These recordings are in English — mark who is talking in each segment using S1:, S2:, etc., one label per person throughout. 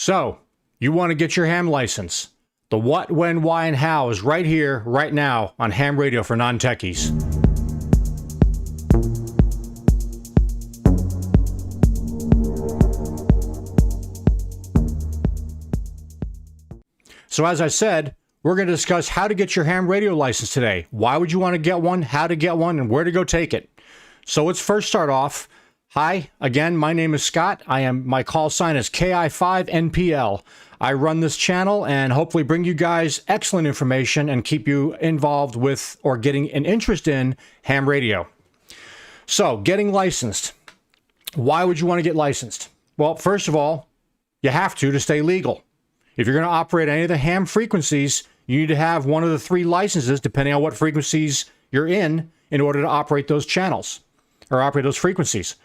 S1: So, you want to get your ham license. The what, when, why, and how is right here, right now on Ham Radio for Non-Techies. So as I said, we're going to discuss how to get your ham radio license today. Why would you want to get one, how to get one, and where to go take it. So let's first start off. Hi, again, my name is Scott. My call sign is KI5NPL. I run this channel and hopefully bring you guys excellent information and keep you involved with or getting an interest in ham radio. So, getting licensed. Why would you want to get licensed? Well, first of all, you have to stay legal. If you're going to operate any of the ham frequencies, you need to have one of the 3 licenses, depending on what frequencies you're in order to operate those channels or operate those frequencies.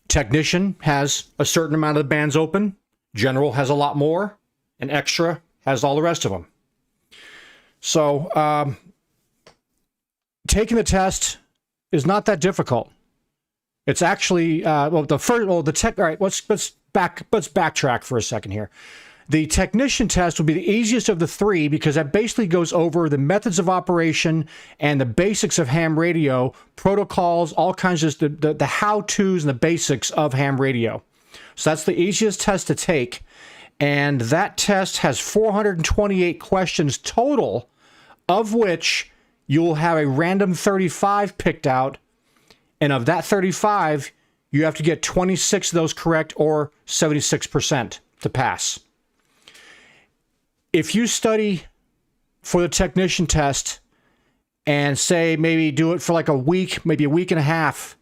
S1: Technician has a certain amount of the bands open. General has a lot more, and Extra has all the rest of them. So, taking the test is not that difficult. It's actually all right. Let's backtrack for a second here. The technician test will be the easiest of the 3 because that basically goes over the methods of operation and the basics of ham radio, protocols, all kinds of the how-tos and the basics of ham radio. So that's the easiest test to take. And that test has 428 questions total, of which you'll have a random 35 picked out. And of that 35, you have to get 26 of those correct or 76% to pass. If you study for the technician test and say maybe do it for like a week, maybe a week and a half,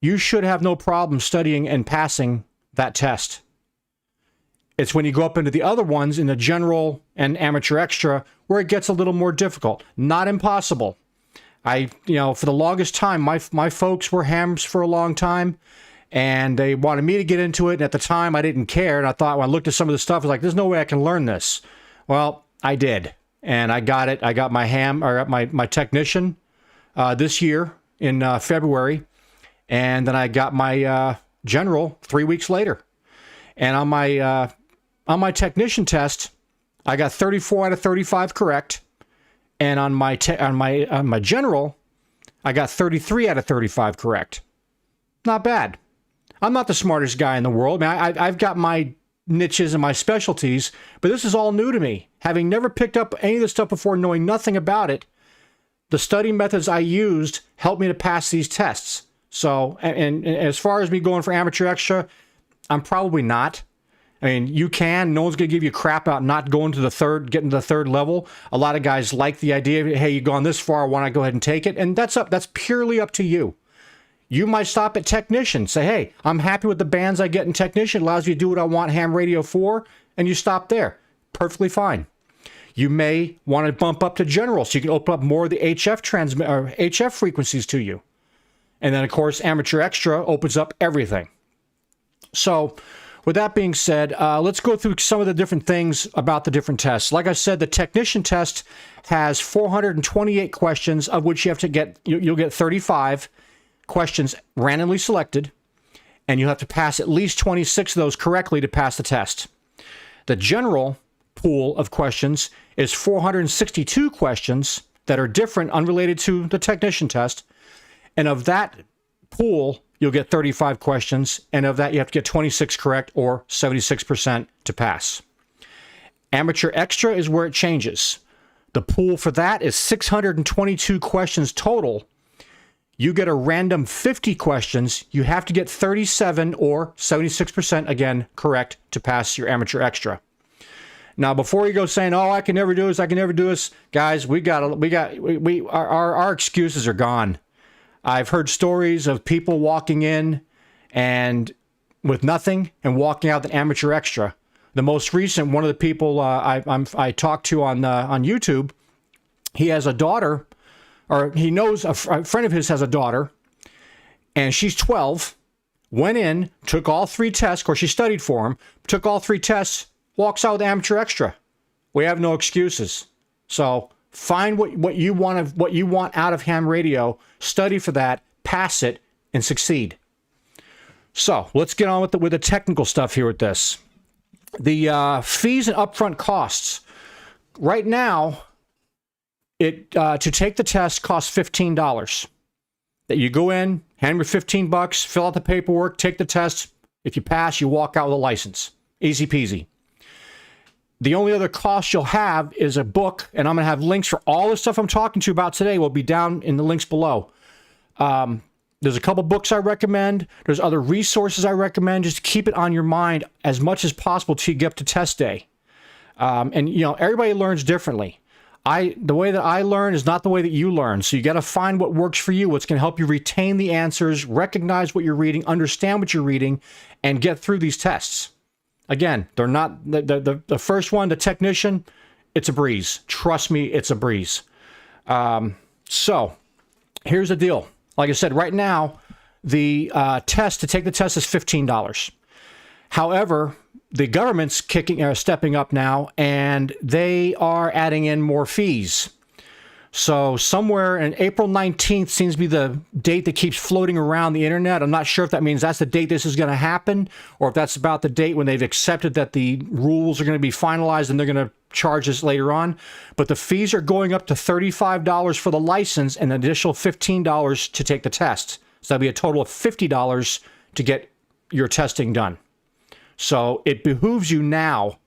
S1: you should have no problem studying and passing that test. It's when you go up into the other ones in the general and amateur extra where it gets a little more difficult. Not impossible. For the longest time, my folks were hams for a long time. And they wanted me to get into it. And at the time, I didn't care. And I thought, when I looked at some of the stuff, I was like, there's no way I can learn this. Well, I did. And I got it. I got my technician this year in February. And then I got my general 3 weeks later. And on my technician test, I got 34 out of 35 correct. And on my general, I got 33 out of 35 correct. Not bad. I'm not the smartest guy in the world. I mean, I've got my niches and my specialties, but this is all new to me. Having never picked up any of this stuff before, knowing nothing about it, the study methods I used helped me to pass these tests. So, and as far as me going for amateur extra, I'm probably not. I mean, you can. No one's going to give you crap out not going to getting to the 3rd level. A lot of guys like the idea of, hey, you've gone this far, why not go ahead and take it? And that's purely up to you. You might stop at technician, say, hey, I'm happy with the bands I get in technician, allows you to do what I want ham radio for, and you stop there. Perfectly fine. You may want to bump up to general so you can open up more of the HF frequencies to you. And then, of course, amateur extra opens up everything. So, with that being said, let's go through some of the different things about the different tests. Like I said, the technician test has 428 questions, of which you'll get 35 questions randomly selected, and you have to pass at least 26 of those correctly to pass the test. The general pool of questions is 462 questions that are different, unrelated to the technician test, and of that pool, you'll get 35 questions, and of that, you have to get 26 correct or 76% to pass. Amateur extra is where it changes. The pool for that is 622 questions total. You get a random 50 questions. You have to get 37 or 76% again correct to pass your amateur extra. Now, before you go saying, "Oh, I can never do this," guys, our excuses are gone. I've heard stories of people walking in and with nothing and walking out with an amateur extra. The most recent, one of the people I talked to on YouTube, he has a daughter. Or he knows a friend of his has a daughter, and she's 12, went in, took all 3 tests, of course she studied for him, took all 3 tests, walks out with amateur extra. We have no excuses. So find what you want out of ham radio, study for that, pass it, and succeed. So let's get on with the technical stuff here with this. The fees and upfront costs. Right now, to take the test costs $15. That you go in, hand me $15, fill out the paperwork, take the test. If you pass, you walk out with a license. Easy peasy. The only other cost you'll have is a book, and I'm going to have links for all the stuff I'm talking to you about today. Will be down in the links below. There's a couple books I recommend. There's other resources I recommend. Just keep it on your mind as much as possible till you get up to test day. And you know, everybody learns differently. The way that I learn is not the way that you learn. So you got to find what works for you, what's going to help you retain the answers, recognize what you're reading, understand what you're reading, and get through these tests. Again, they're not the first one, the technician, it's a breeze. Trust me, it's a breeze. So here's the deal. Like I said, right now, the test, to take the test is $15. However, the government's stepping up now, and they are adding in more fees. So somewhere in April 19th seems to be the date that keeps floating around the internet. I'm not sure if that means that's the date this is going to happen, or if that's about the date when they've accepted that the rules are going to be finalized and they're going to charge us later on. But the fees are going up to $35 for the license and an additional $15 to take the test. So that'll be a total of $50 to get your testing done. So it behooves you now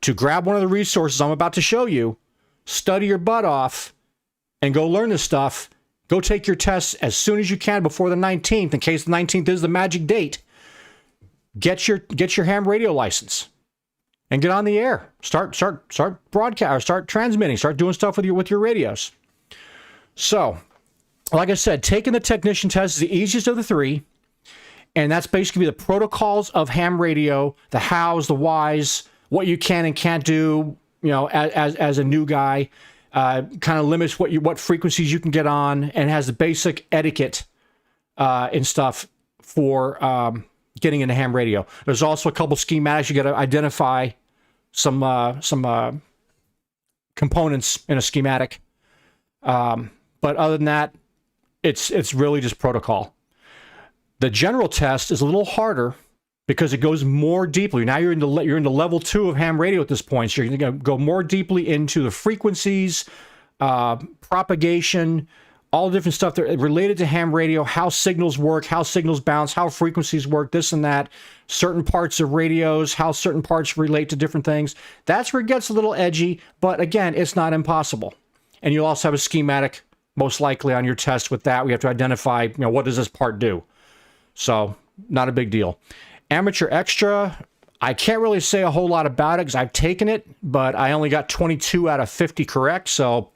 S1: to grab one of the resources I'm about to show you, study your butt off, and go learn this stuff. Go take your tests as soon as you can before the 19th, in case the 19th is the magic date. Get your ham radio license and get on the air. Start broadcast, or start transmitting, start doing stuff with your radios. So, like I said, taking the technician test is the easiest of the three. And that's basically the protocols of ham radio, the hows, the whys, what you can and can't do, you know, as a new guy. Kind of limits what frequencies you can get on, and has the basic etiquette and stuff for getting into ham radio. There's also a couple schematics. You got to identify some components in a schematic. But other than that, it's really just protocol. The general test is a little harder because it goes more deeply. Now you're into level 2 of ham radio at this point. So you're going to go more deeply into the frequencies, propagation, all the different stuff that related to ham radio, how signals work, how signals bounce, how frequencies work, this and that, certain parts of radios, how certain parts relate to different things. That's where it gets a little edgy, but again, it's not impossible. And you'll also have a schematic, most likely, on your test with that. We have to identify, you know, what does this part do? So, not a big deal. Amateur extra, I can't really say a whole lot about it because I've taken it, but I only got 22 out of 50 correct. So,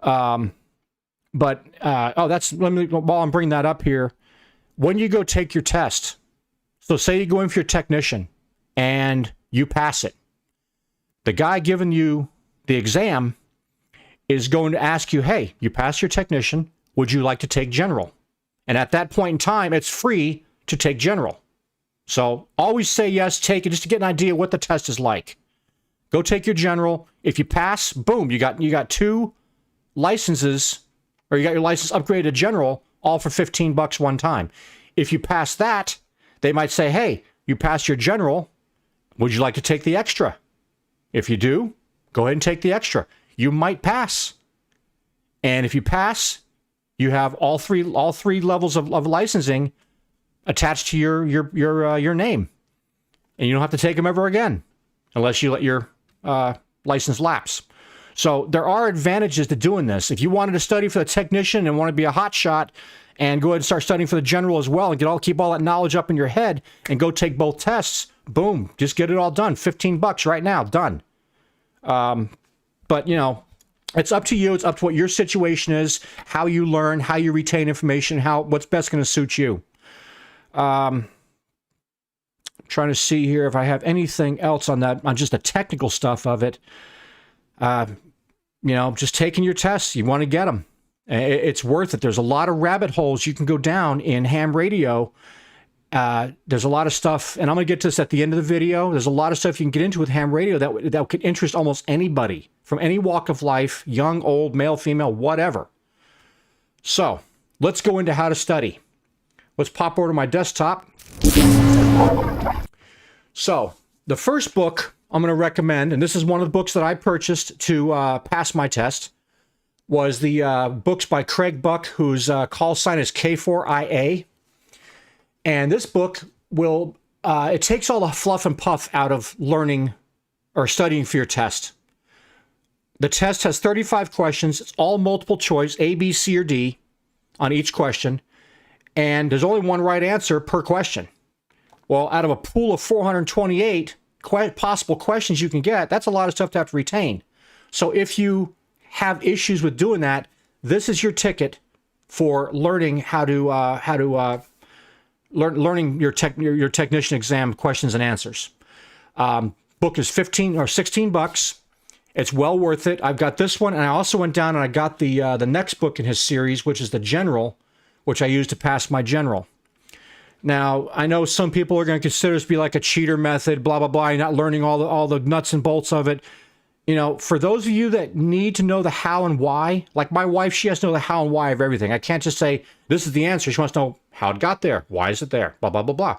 S1: while I'm bringing that up here, when you go take your test, so say you go in for your technician and you pass it, the guy giving you the exam is going to ask you, hey, you passed your technician, would you like to take general? And at that point in time, it's free to take general. So always say yes, take it, just to get an idea what the test is like. Go take your general. If you pass, boom, you got 2 licenses, or you got your license upgraded to general, all for $15 one time. If you pass that, they might say, hey, you passed your general, would you like to take the extra? If you do, go ahead and take the extra. You might pass. And if you pass, you have all three levels of licensing attached to your name, and you don't have to take them ever again, unless you let your license lapse. So there are advantages to doing this. If you wanted to study for the technician and want to be a hot shot, and go ahead and start studying for the general as well, and keep all that knowledge up in your head, and go take both tests, boom, just get it all done. $15 right now, done. But you know, it's up to you. It's up to what your situation is, how you learn, how you retain information, what's best going to suit you. Trying to see here if I have anything else on that, on just the technical stuff of it. You know, just taking your tests. You want to get them. It's worth it. There's a lot of rabbit holes you can go down in ham radio. There's a lot of stuff, and I'm going to get to this at the end of the video. There's a lot of stuff you can get into with ham radio that could interest almost anybody from any walk of life, young, old, male, female, whatever. So let's go into how to study. Let's pop over to my desktop. So The first book I'm going to recommend, and this is one of the books that I purchased to pass my test, was the books by Craig Buck, whose call sign is K4IA. And this book will, it takes all the fluff and puff out of learning or studying for your test. The test has 35 questions. It's all multiple choice, A, B, C, or D on each question. And there's only one right answer per question. Well, out of a pool of 428 possible questions you can get, that's a lot of stuff to have to retain. So if you have issues with doing that, this is your ticket for learning how to learning your technician exam questions and answers. Book is 15 or 16 bucks. It's well worth it. I've got this one, and I also went down and I got the next book in his series, which is the General, which I used to pass my General. Now, I know some people are going to consider this to be like a cheater method, blah, blah, blah. You're not learning all the nuts and bolts of it. You know, for those of you that need to know the how and why, like my wife, she has to know the how and why of everything. I can't just say, this is the answer. She wants to know how it got there. Why is it there? Blah, blah, blah, blah.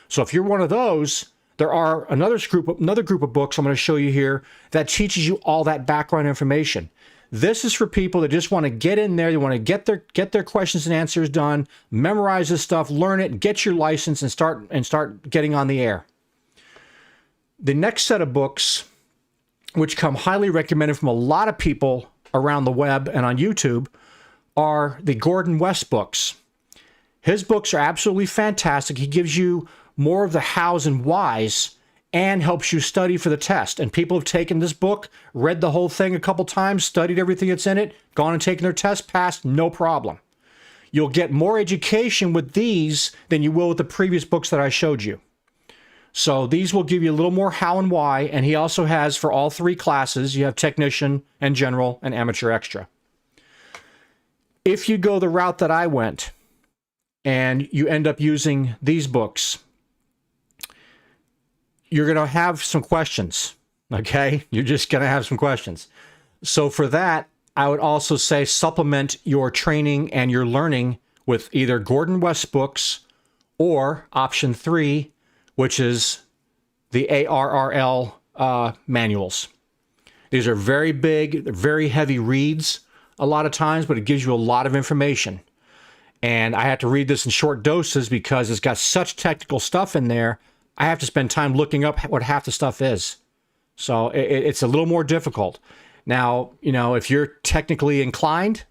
S1: So if you're one of those, there are another group of books I'm going to show you here that teaches you all that background information. This is for people that just want to get in there. They want to get their questions and answers done, memorize this stuff, learn it, get your license, and start getting on the air. The next set of books, which come highly recommended from a lot of people around the web and on YouTube, are the Gordon West books. His books are absolutely fantastic. He gives you more of the hows and whys and helps you study for the test. And people have taken this book, read the whole thing a couple times, studied everything that's in it, gone and taken their test, passed, no problem. You'll get more education with these than you will with the previous books that I showed you. So these will give you a little more how and why, and he also has for all three classes, you have technician and general and amateur extra. If you go the route that I went and you end up using these books, you're going to have some questions, okay? You're just going to have some questions. So for that, I would also say supplement your training and your learning with either Gordon West books or option 3, which is the ARRL manuals. These are very big, very heavy reads a lot of times, but it gives you a lot of information. And I have to read this in short doses because it's got such technical stuff in there. I have to spend time looking up what half the stuff is. So it's a little more difficult. Now, you know, if you're technically inclined,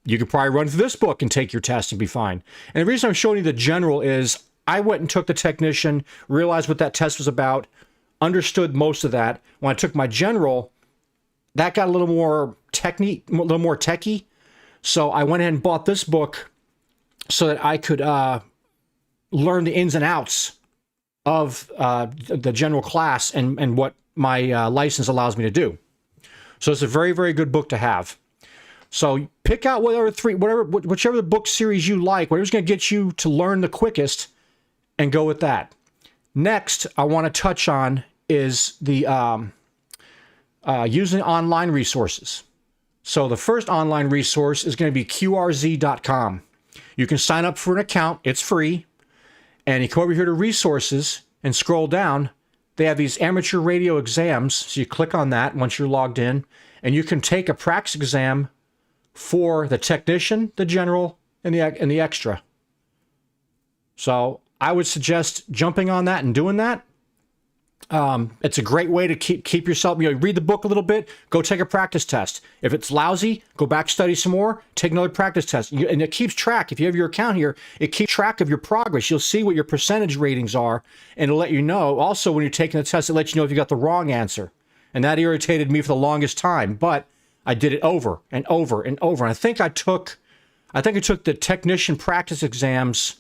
S1: you could probably run through this book and take your test and be fine. And the reason I'm showing you the general is I went and took the technician, realized what that test was about, understood most of that. When I took my general, that got a little more techie. So I went ahead and bought this book so that I could learn the ins and outs of the general class and what my license allows me to do. So it's a very, very good book to have. So pick out whichever the book series you like, whatever's going to get you to learn the quickest, and go with that. Next, I want to touch on is the using online resources. So the first online resource is going to be QRZ.com. You can sign up for an account. It's free. And you come over here to resources and scroll down. They have these amateur radio exams. So you click on that once you're logged in, and you can take a practice exam for the technician, the general, and the extra. So I would suggest jumping on that and doing that. It's a great way to keep yourself, read the book a little bit, go take a practice test. If it's lousy, go back, study some more, take another practice test. And it keeps track. If you have your account here, it keeps track of your progress. You'll see what your percentage ratings are, and it'll let you know. Also, when you're taking the test, it lets you know if you got the wrong answer. And that irritated me for the longest time, but I did it over and over and over. And I think I took the technician practice exams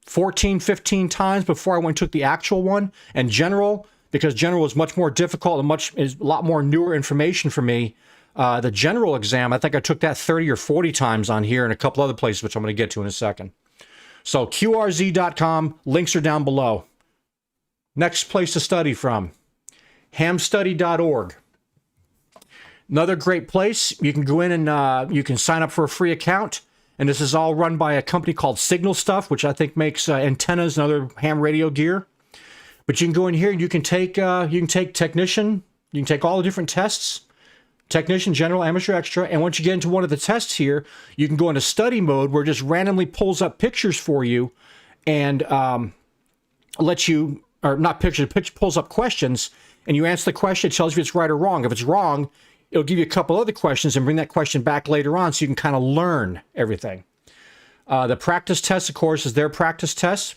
S1: 14, 15 times before I went and took the actual one. And general, because general is much more difficult and is a lot more newer information for me. The general exam, I think I took that 30 or 40 times on here and a couple other places, which I'm going to get to in a second. So QRZ.com, links are down below. Next place to study from, hamstudy.org. Another great place. You can go in and you can sign up for a free account. And this is all run by a company called Signal Stuff, which I think makes antennas and other ham radio gear. But you can go in here and you can take technician, you can take all the different tests, technician, general, amateur, extra, and once you get into one of the tests here, you can go into study mode where it just randomly pulls up pictures for you and lets you, or not pictures, pulls up questions, and you answer the question, it tells you if it's right or wrong. If it's wrong, it'll give you a couple other questions and bring that question back later on so you can kind of learn everything. The practice test, of course, is their practice test.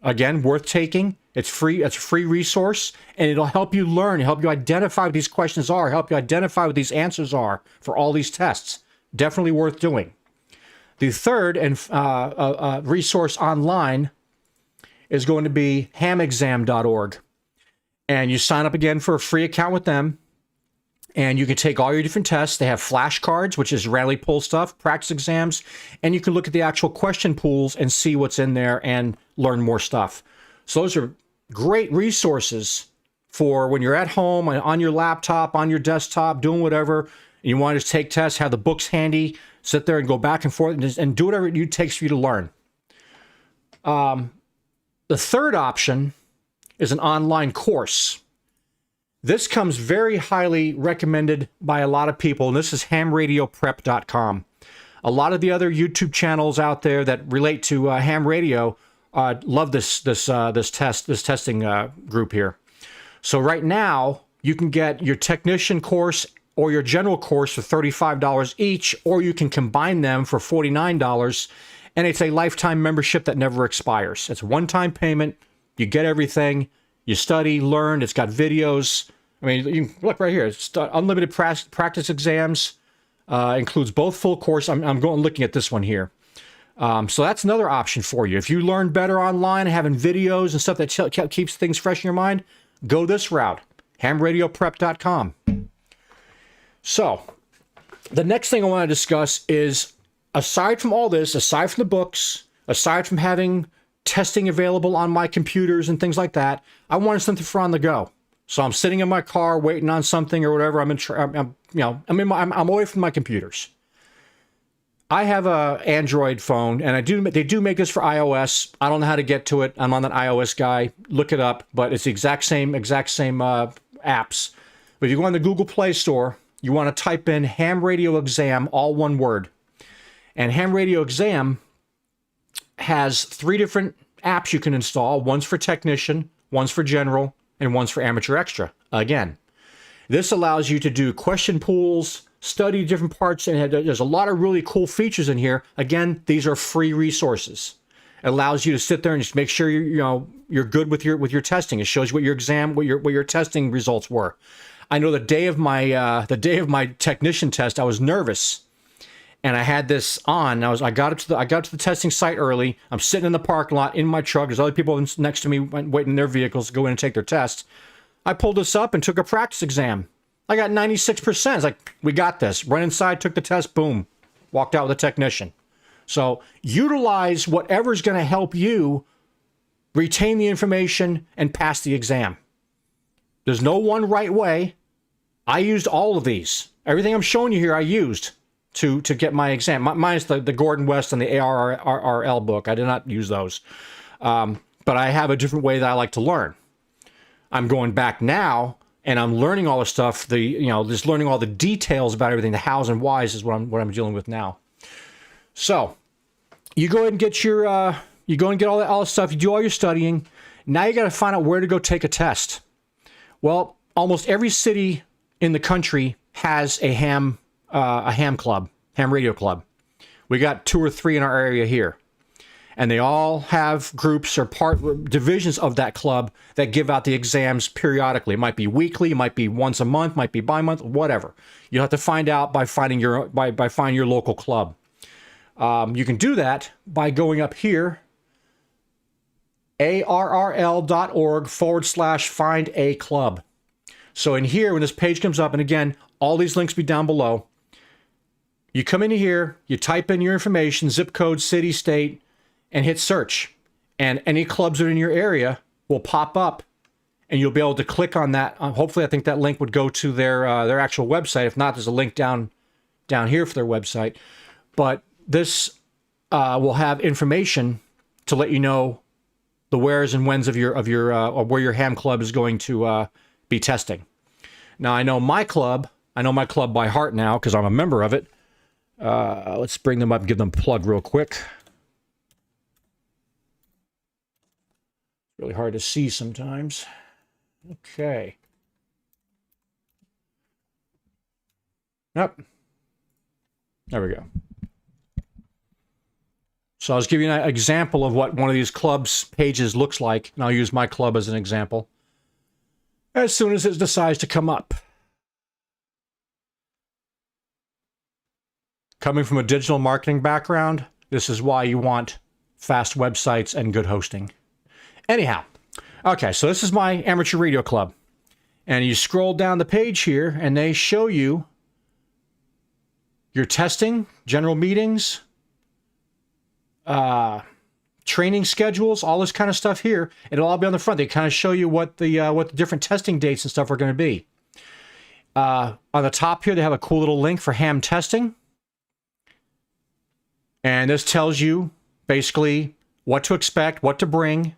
S1: Again, worth taking. It's free. It's a free resource, and it'll help you learn, help you identify what these questions are, help you identify what these answers are for all these tests. Definitely worth doing. The third and resource online is going to be hamexam.org. And you sign up again for a free account with them, and you can take all your different tests. They have flashcards, which is randomly pull stuff, practice exams, and you can look at the actual question pools and see what's in there and learn more stuff. So those are great resources for when you're at home, on your laptop, on your desktop, doing whatever, and you want to just take tests, have the books handy, sit there and go back and forth and do whatever it takes for you to learn. The third option is an online course. This comes very highly recommended by a lot of people, and this is hamradioprep.com. A lot of the other YouTube channels out there that relate to ham radio love this testing group here. So right now, you can get your technician course or your general course for $35 each, or you can combine them for $49, and it's a lifetime membership that never expires. It's a one-time payment. You get everything. You study, learn. It's got videos. I mean, you can look right here. It's unlimited practice exams. Includes both full course. I'm going looking at this one here. So that's another option for you. If you learn better online, having videos and stuff that keeps things fresh in your mind, go this route. hamradioprep.com. So the next thing I want to discuss is, aside from all this, aside from the books, aside from having testing available on my computers and things like that, I wanted something for on the go. So I'm sitting in my car waiting on something or whatever. I'm away from my computers. I have a Android phone, and they do make this for iOS. I don't know how to get to it. I'm on that iOS guy. Look it up, but it's the exact same apps. But if you go on the Google Play Store, you want to type in Ham Radio Exam, all one word. And Ham Radio Exam has 3 different apps you can install. One's for technician, one's for general, and one's for amateur extra. Again, this allows you to do question pools, study different parts, and there's a lot of really cool features in here. Again, these are free resources. It allows you to sit there and just make sure you're good with your testing. It shows you what your testing results were. I know the day of my technician test, I was nervous, and I had this on. I got to the testing site early. I'm sitting in the parking lot in my truck. There's other people next to me waiting in their vehicles to go in and take their test. I pulled this up and took a practice exam. I got 96%. It's like, we got this. Went inside, took the test, boom. Walked out with a technician. So utilize whatever's going to help you retain the information and pass the exam. There's no one right way. I used all of these. Everything I'm showing you here, I used to get my exam. Mine's the Gordon West and the ARRL book. I did not use those. But I have a different way that I like to learn. I'm going back now, and I'm learning all the stuff, just learning all the details about everything, the hows and whys is what I'm dealing with now. So you go ahead and get all the stuff. You do all your studying. Now you got to find out where to go take a test. Well, almost every city in the country has a ham club, ham radio club. We got 2 or 3 in our area here. And they all have groups or divisions of that club that give out the exams periodically. It might be weekly, it might be once a month, might be bi-month, whatever. You'll have to find out by finding your local club. You can do that by going up here, ARRL.org/find a club. So in here, when this page comes up, and again, all these links be down below, you come into here, you type in your information, zip code, city, state, and hit search. And any clubs that are in your area will pop up, and you'll be able to click on that. Hopefully, I think that link would go to their actual website. If not, there's a link down here for their website. But this will have information to let you know the wheres and whens of or where your ham club is going to be testing. Now, I know my club by heart now because I'm a member of it. Let's bring them up and give them a plug real quick. Really hard to see sometimes. Okay. Yep. There we go. So I was giving you an example of what one of these clubs pages looks like, and I'll use my club as an example as soon as it decides to come up. Coming from a digital marketing background, this is why you want fast websites and good hosting. Anyhow, okay, so this is my amateur radio club. And you scroll down the page here, and they show you your testing, general meetings, training schedules, all this kind of stuff here. It'll all be on the front. They kind of show you what the different testing dates and stuff are going to be. On the top here, they have a cool little link for ham testing. And this tells you basically what to expect, what to bring.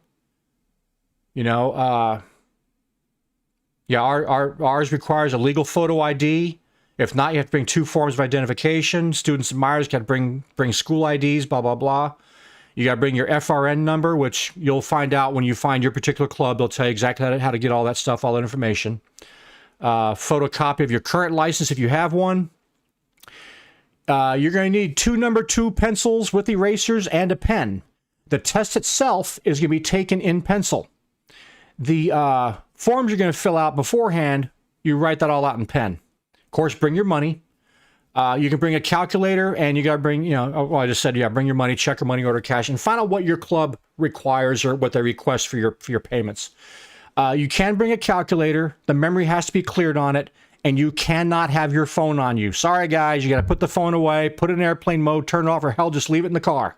S1: You know, yeah, ours requires a legal photo ID. If not, you have to bring 2 forms of identification. Students and minors got to bring school IDs, blah, blah, blah. You got to bring your FRN number, which you'll find out when you find your particular club. They'll tell you exactly how to get all that stuff, all that information. Photocopy of your current license if you have one. You're going to need 2 number 2 pencils with erasers and a pen. The test itself is going to be taken in pencil. The forms you're going to fill out beforehand, you write that all out in pen. Of course, bring your money. You can bring a calculator, and you got to bring, you know, well, I just said, yeah, bring your money, check or money order cash, and find out what your club requires or what they request for your payments. You can bring a calculator. The memory has to be cleared on it, and you cannot have your phone on you. Sorry, guys, you got to put the phone away, put it in airplane mode, turn it off, or hell, just leave it in the car.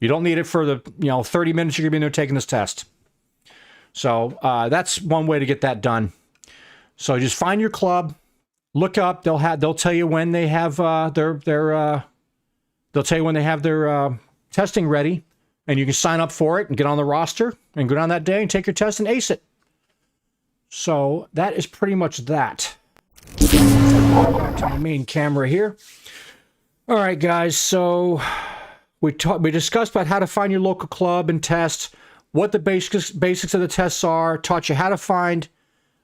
S1: You don't need it for the 30 minutes you're going to be in there taking this test. So that's one way to get that done. So just find your club, look up. They'll tell you when they have their testing ready, and you can sign up for it and get on the roster and go down that day and take your test and ace it. So that is pretty much that. Back to my main camera here. All right, guys. So we discussed about how to find your local club and test, what the basics of the tests are, taught you how to find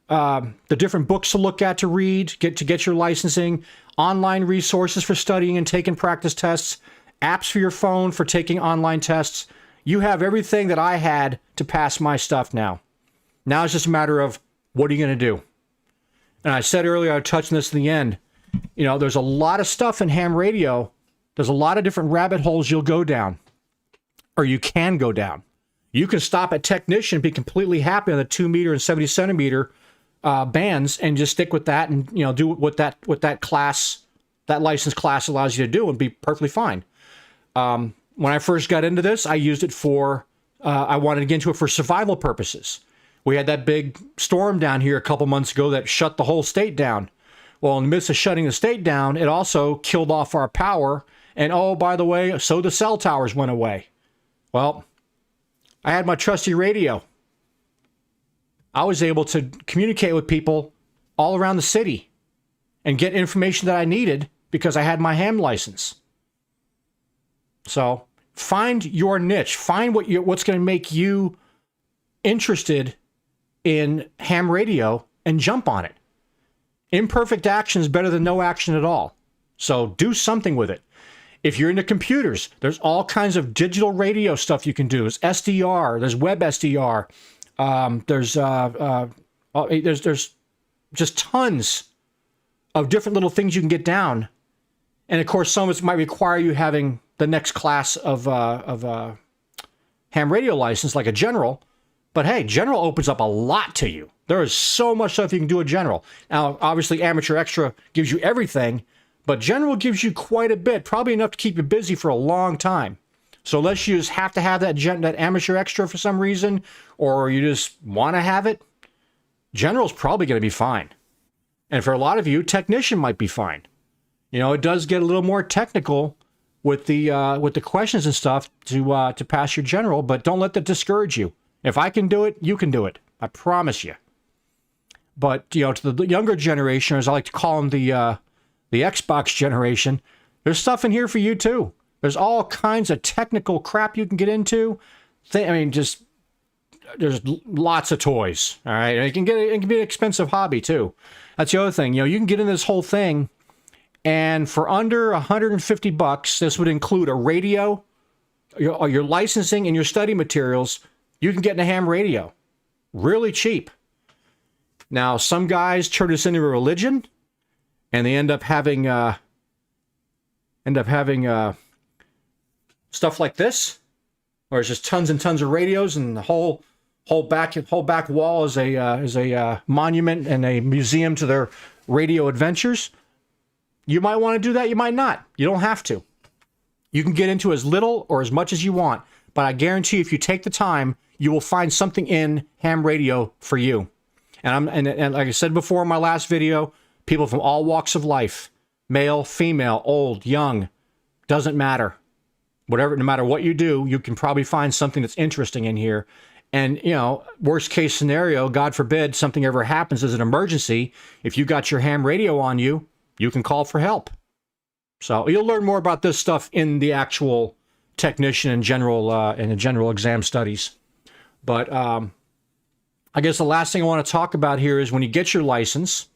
S1: the different books to look at to read, get your licensing, online resources for studying and taking practice tests, apps for your phone for taking online tests. You have everything that I had to pass my stuff now. Now it's just a matter of what are you going to do? And I said earlier, I'd touch on this in the end. You know, there's a lot of stuff in ham radio. There's a lot of different rabbit holes you'll go down, or you can go down. You can stop at technician and be completely happy on the 2 meter and 70 centimeter bands and just stick with that and, you know, do what that class, that license class allows you to do and be perfectly fine. When I first got into this, I used it for, I wanted to get into it for survival purposes. We had that big storm down here a couple months ago that shut the whole state down. Well, in the midst of shutting the state down, it also killed off our power. And oh, by the way, so the cell towers went away. Well, I had my trusty radio. I was able to communicate with people all around the city and get information that I needed because I had my ham license. So find your niche. Find what's going to make you interested in ham radio and jump on it. Imperfect action is better than no action at all. So do something with it. If you're into computers, there's all kinds of digital radio stuff you can do. There's SDR, there's web SDR, there's just tons of different little things you can get down. And of course, some of it might require you having the next class of ham radio license, like a general. But hey, general opens up a lot to you. There is so much stuff you can do with general. Now, obviously, amateur extra gives you everything, but general gives you quite a bit, probably enough to keep you busy for a long time. So unless you just have to have that amateur extra for some reason, or you just want to have it, general's probably going to be fine. And for a lot of you, technician might be fine. You know, it does get a little more technical with the questions and stuff to pass your general, but don't let that discourage you. If I can do it, you can do it. I promise you. But, you know, to the younger generation, as I like to call them, the Xbox generation, there's stuff in here for you too. There's all kinds of technical crap you can get into. I mean, just there's lots of toys. All right, and it can be an expensive hobby too. That's the other thing. You know, you can get in this whole thing, and for under $150, this would include a radio, your licensing, and your study materials. You can get in a ham radio, really cheap. Now, some guys turn this into a religion, and they end up having stuff like this, where it's just tons and tons of radios, and the whole back wall is a monument and a museum to their radio adventures. You might want to do that. You might not. You don't have to. You can get into as little or as much as you want, but I guarantee you, if you take the time, you will find something in ham radio for you. And like I said before in my last video, people from all walks of life, male, female, old, young, doesn't matter. Whatever, no matter what you do, you can probably find something that's interesting in here. And, you know, worst case scenario, God forbid something ever happens as an emergency, if you got your ham radio on you, you can call for help. So you'll learn more about this stuff in the actual technician and the general exam studies. But I guess the last thing I want to talk about here is when you get your license,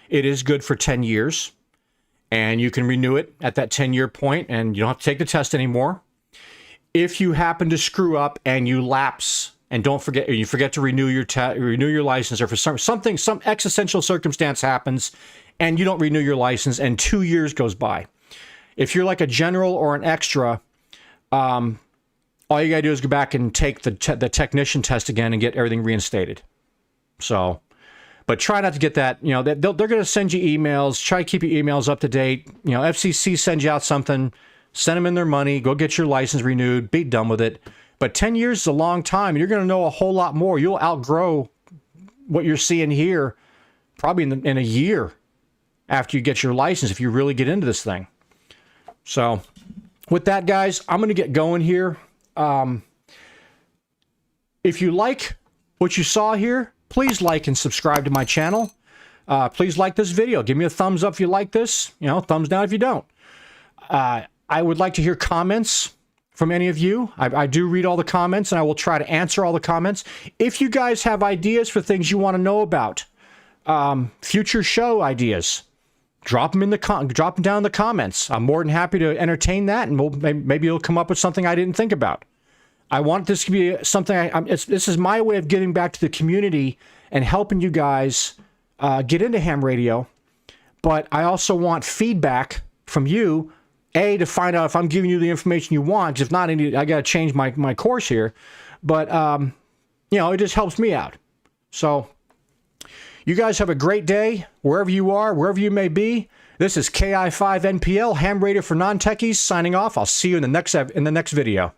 S1: it is good for 10 years. And you can renew it at that 10-year point, and you don't have to take the test anymore. If you happen to screw up and you lapse and you forget to renew your license, or for some existential circumstance happens and you don't renew your license and 2 years goes by. If you're like a general or an extra, all you gotta do is go back and take the technician test again and get everything reinstated. So, but try not to get that, you know, they're going to send you emails. Try to keep your emails up to date. You know, FCC sends you out something, send them in their money, go get your license renewed, be done with it. But 10 years is a long time, and you're going to know a whole lot more. You'll outgrow what you're seeing here probably in a year after you get your license, if you really get into this thing. So with that, guys, I'm going to get going here. If you like what you saw here, please like and subscribe to my channel. Please like this video. Give me a thumbs up if you like this. You know, thumbs down if you don't. I would like to hear comments from any of you. I do read all the comments, and I will try to answer all the comments. If you guys have ideas for things you want to know about, future show ideas, drop them down in the comments. I'm more than happy to entertain that, and maybe you'll come up with something I didn't think about. I want this to be something, this is my way of giving back to the community and helping you guys get into ham radio. But I also want feedback from you, to find out if I'm giving you the information you want. 'Cause if not, I got to change my course here. But, you know, it just helps me out. So you guys have a great day, wherever you are, wherever you may be. This is KI5NPL, ham radio for non-techies, signing off. I'll see you in the next video.